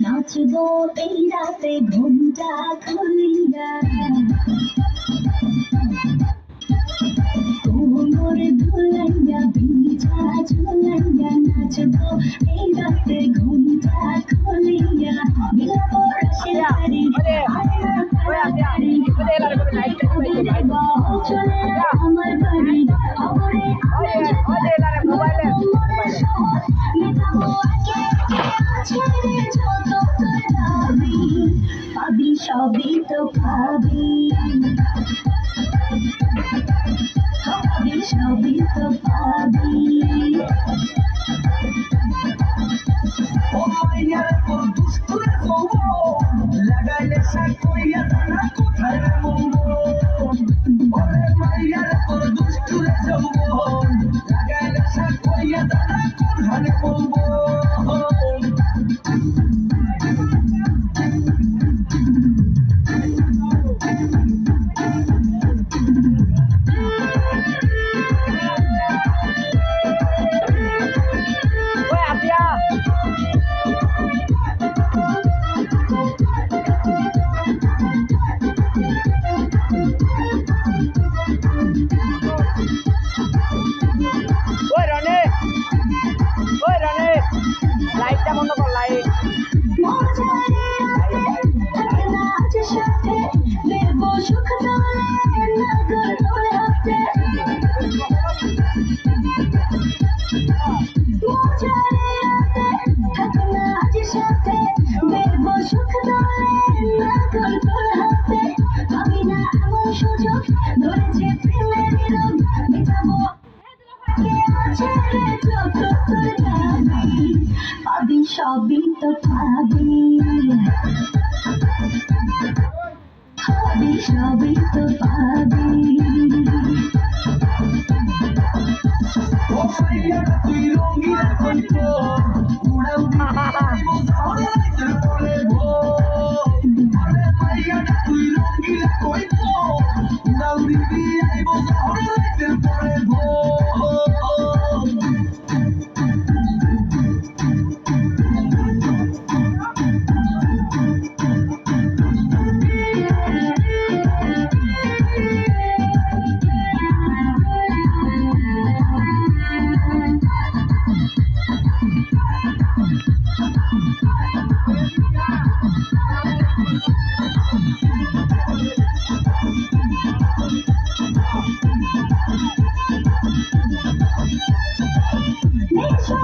নাচবো এই রাতে ঘুমটা খুলিয়া, কোমর ধুলাইয়া ভিজা ঝুলাইয়া, নাচবো এই রাতে ঘুমটা খুলিয়া, মিলাবো রসের বাড়ি চলে আমার বাড়ি খবরে পাবি সবই তো পাবি, পাবি সবই তো পাবি। ও মাইয়ার তোর দুষ্টুরে যৌবন লাগাইলে শাক কইয়া জানা কোথায় রে মঙ্গল। ওরে মাইয়ার তোর দুষ্টুরে যৌবন লাগাইলে শাক কইয়া জানা কোথায় রে মঙ্গল। লাইটটা বন্ধ কর, লাইট। পাবি সবই তো পাবি, পাবি সবই তো পাবি। ও মাইয়ার তুই রঙিন কণ্ঠ উড়াও দিবি বোঝা হরে রাতের পরে ভোর।